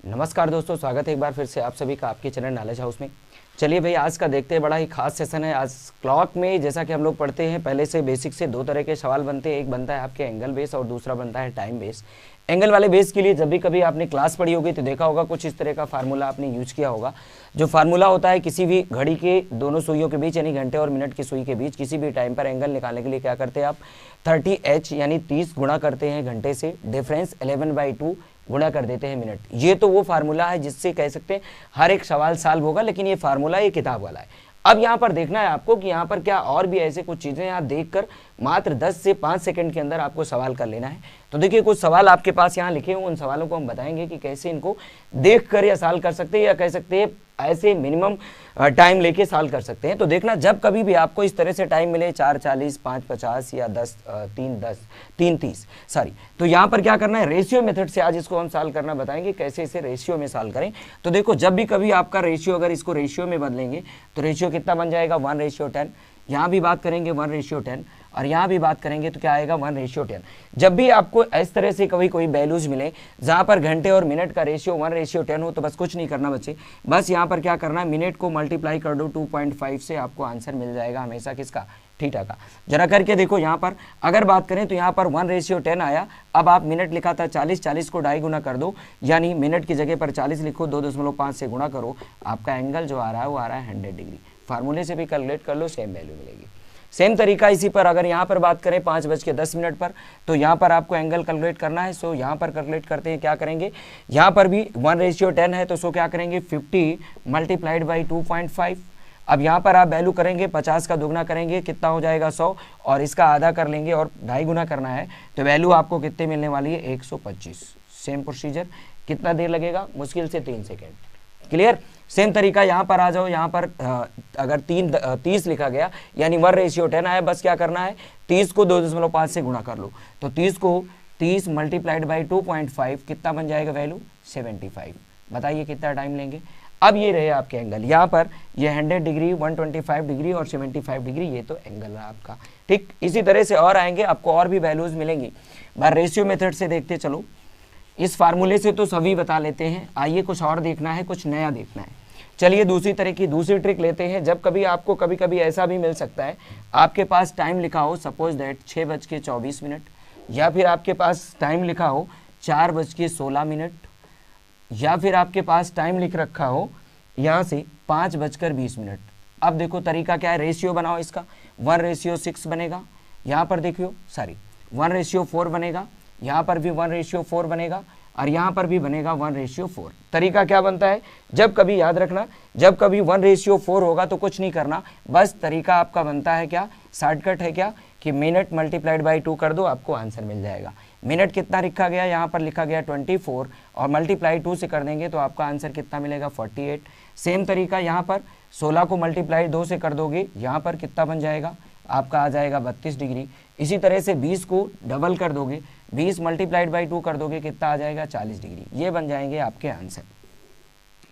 नमस्कार दोस्तों, स्वागत है एक बार फिर से आप सभी का आपके चैनल नॉलेज हाउस में। चलिए भाई, आज का देखते हैं, बड़ा ही खास सेशन है। आज क्लॉक में जैसा कि हम लोग पढ़ते हैं पहले से बेसिक से दो तरह के सवाल बनते हैं। एक बनता है आपके एंगल बेस और दूसरा बनता है टाइम बेस। एंगल वाले बेस के लिए जब भी कभी आपने क्लास पढ़ी होगी तो देखा होगा कुछ इस तरह का फार्मूला आपने यूज किया होगा। जो फार्मूला होता है किसी भी घड़ी के दोनों सुइयों के बीच यानी घंटे और मिनट की सुई के बीच किसी भी टाइम पर एंगल निकालने के लिए क्या करते हैं आप 30h यानी 30 गुणा करते हैं घंटे से, डिफरेंस 11/2 गुणा कर देते हैं मिनट। ये तो वो फार्मूला है जिससे कह सकते हैं हर एक सवाल सॉल्व होगा, लेकिन ये फार्मूला ये किताब वाला है। अब यहाँ पर देखना है आपको कि यहाँ पर क्या और भी ऐसे कुछ चीज़ें यहाँ देखकर मात्र 10 से 5 सेकंड के अंदर आपको सवाल कर लेना है। तो देखिए कुछ सवाल आपके पास यहाँ लिखे हुए, उन सवालों को हम बताएंगे कि कैसे इनको देखकर या सॉल्व कर सकते हैं, या कह सकते हैं ऐसे मिनिमम टाइम लेके सॉल्व कर सकते हैं। तो देखना, जब कभी भी आपको इस तरह से टाइम मिले 4:40, 5:50 या 3:30 सॉरी, तो यहाँ पर क्या करना है, रेशियो मेथड से आज इसको हम सॉल्व करना बताएंगे कैसे इसे रेशियो में सॉल्व करें। तो देखो, जब भी कभी आपका रेशियो, अगर इसको रेशियो में बदलेंगे तो रेशियो कितना बन जाएगा 1:10। यहाँ भी बात करेंगे 1:10 और यहाँ भी बात करेंगे तो क्या आएगा 1:10। जब भी आपको इस तरह से कभी कोई वैल्यूज मिले जहाँ पर घंटे और मिनट का रेशियो 1:10 हो तो बस कुछ नहीं करना बच्चे, बस यहाँ पर क्या करना है, मिनट को मल्टीप्लाई कर दो 2.5 से, आपको आंसर मिल जाएगा हमेशा किसका, थीटा का। जरा करके देखो, यहाँ पर अगर बात करें तो यहाँ पर 1:10 आया। अब आप मिनट लिखा था 40 को 2.5 गुना कर दो, यानी मिनट की जगह पर 40 लिखो, 2.5 से गुणा करो, आपका एंगल जो आ रहा है वो आ रहा है 100 डिग्री। फार्मूले से भी कैलकुलेट कर लो, सेम वैल्यू मिलेगी। सेम तरीका इसी पर अगर यहाँ पर बात करें 5:10 पर, तो यहाँ पर आपको एंगल कैलकुलेट करना है। सो यहाँ पर कैलकुलेट करते हैं, क्या करेंगे, यहाँ पर भी 1:10 है तो सो क्या करेंगे 50 मल्टीप्लाइड बाई 2.5। अब यहाँ पर आप वैल्यू करेंगे 50 का दुगना करेंगे, कितना हो जाएगा 100, और इसका आधा कर लेंगे और 2.5 गुना करना है तो वैल्यू आपको कितने मिलने वाली है 125। सेम प्रोसीजर, कितना देर लगेगा, मुश्किल से 3 सेकेंड। क्लियर। सेम तरीका यहाँ पर आ जाओ, यहाँ पर अगर 30 लिखा गया यानी 1:10 आया, बस क्या करना है 30 को 2.5 से गुणा कर लो, तो 30 मल्टीप्लाइड बाई 2.5 कितना बन जाएगा वैल्यू 75। बताइए कितना टाइम लेंगे। अब ये रहे आपके एंगल, यहाँ पर ये 100 डिग्री, 125 डिग्री और 75 डिग्री, ये तो एंगल रहा आपका। ठीक इसी तरह से और आएंगे, आपको और भी वैल्यूज मिलेंगी। बार रेशियो मेथड से देखते चलो, इस फार्मूले से तो सभी बता लेते हैं, आइए कुछ और देखना है, कुछ नया देखना है। चलिए दूसरी तरह की दूसरी ट्रिक लेते हैं। जब कभी आपको कभी कभी ऐसा भी मिल सकता है, आपके पास टाइम लिखा हो सपोज दैट 6:24, या फिर आपके पास टाइम लिखा हो 4:16, या फिर आपके पास टाइम लिख रखा हो यहाँ से 5:20। अब देखो तरीका क्या है, रेशियो बनाओ इसका, 1:6 बनेगा, यहाँ पर देखियो सॉरी 1:4 बनेगा, यहाँ पर भी 1:4 बनेगा और यहाँ पर भी बनेगा 1:4। तरीका क्या बनता है, जब कभी याद रखना, जब कभी 1:4 होगा तो कुछ नहीं करना, बस तरीका आपका बनता है क्या, शॉर्टकट है क्या, कि मिनट मल्टीप्लाइड बाई 2 कर दो, आपको आंसर मिल जाएगा। मिनट कितना लिखा गया, यहाँ पर लिखा गया 24 और मल्टीप्लाई 2 से कर देंगे तो आपका आंसर कितना मिलेगा 48। सेम तरीका यहाँ पर 16 को मल्टीप्लाई 2 से कर दोगे, यहाँ पर कितना बन जाएगा, आपका आ जाएगा 32 डिग्री। इसी तरह से 20 को डबल कर दोगे, 20 मल्टीप्लाइड बाई 2 कर दोगे, कितना आ जाएगा 40 डिग्री। ये बन जाएंगे आपके आंसर।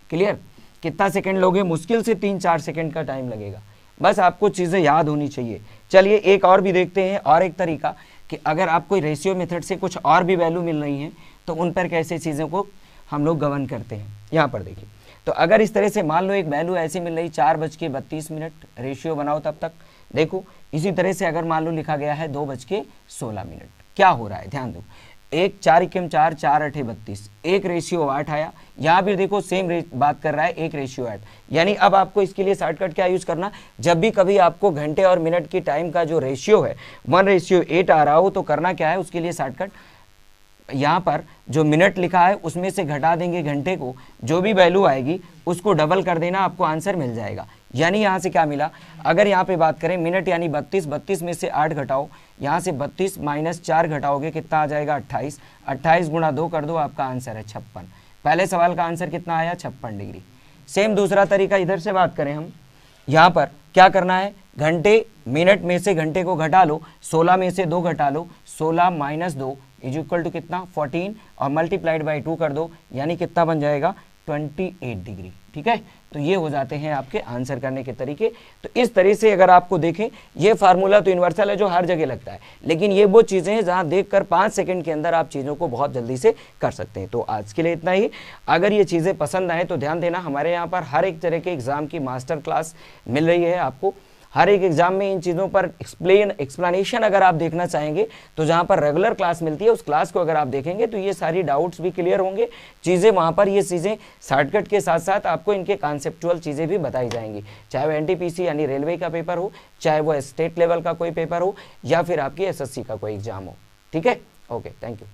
क्लियर। कितना सेकंड लोगे, मुश्किल से 3-4 सेकंड का टाइम लगेगा, बस आपको चीज़ें याद होनी चाहिए। चलिए एक और भी देखते हैं, और एक तरीका कि अगर आपको रेशियो मेथड से कुछ और भी वैल्यू मिल रही हैं तो उन पर कैसे चीज़ों को हम लोग गवर्न करते हैं। यहाँ पर देखिए, तो अगर इस तरह से मान लो एक वैल्यू ऐसी मिल रही 4:32, रेशियो बनाओ तब तक देखो। इसी तरह से अगर मान लो लिखा गया है 2:16, क्या हो रहा है ध्यान दो, 4 4 8 32, एक रेशियो 8 आया। यहाँ भी देखो सेम बात कर रहा है, एक रेशियो 8, यानी अब आपको इसके लिए शॉर्टकट क्या यूज करना, जब भी कभी आपको घंटे और मिनट की टाइम का जो रेशियो है 1:8 आ रहा हो तो करना क्या है, उसके लिए शॉर्टकट यहाँ पर जो मिनट लिखा है उसमें से घटा देंगे घंटे को, जो भी वैल्यू आएगी उसको डबल कर देना, आपको आंसर मिल जाएगा। यानी यहाँ से क्या मिला, अगर यहाँ पे बात करें मिनट यानी 32 में से 8 घटाओ, यहाँ से 32 - 4 घटाओगे कितना आ जाएगा 28, 28 गुणा 2 कर दो, आपका आंसर है 56। पहले सवाल का आंसर कितना आया 56 डिग्री। सेम दूसरा तरीका इधर से बात करें हम, यहाँ पर क्या करना है, घंटे मिनट में से घंटे को घटा लो, 16 में से 2 घटा लो, 16 - 2 इज इक्वल टू कितना 14 और मल्टीप्लाइड बाई 2 कर दो, यानी कितना बन जाएगा 28 डिग्री। ठीक है, तो ये हो जाते हैं आपके आंसर करने के तरीके। तो इस तरह से अगर आपको देखें, ये फार्मूला तो यूनिवर्सल है जो हर जगह लगता है, लेकिन ये वो चीज़ें हैं जहाँ देखकर 5 सेकंड के अंदर आप चीज़ों को बहुत जल्दी से कर सकते हैं। तो आज के लिए इतना ही। अगर ये चीज़ें पसंद आए तो ध्यान देना, हमारे यहाँ पर हर एक तरह के एग्ज़ाम की मास्टर क्लास मिल रही है आपको। हर एक एग्जाम में इन चीज़ों पर एक्सप्लेनेशन अगर आप देखना चाहेंगे तो जहाँ पर रेगुलर क्लास मिलती है उस क्लास को अगर आप देखेंगे तो ये सारी डाउट्स भी क्लियर होंगे, चीज़ें वहाँ पर ये चीज़ें शॉर्टकट के साथ साथ आपको इनके कॉन्सेप्चुअल चीज़ें भी बताई जाएंगी, चाहे वो एनटीपीसी यानी रेलवे का पेपर हो, चाहे वो स्टेट लेवल का कोई पेपर हो, या फिर आपकी एसएससी का कोई एग्जाम हो। ठीक है, ओके, थैंक यू।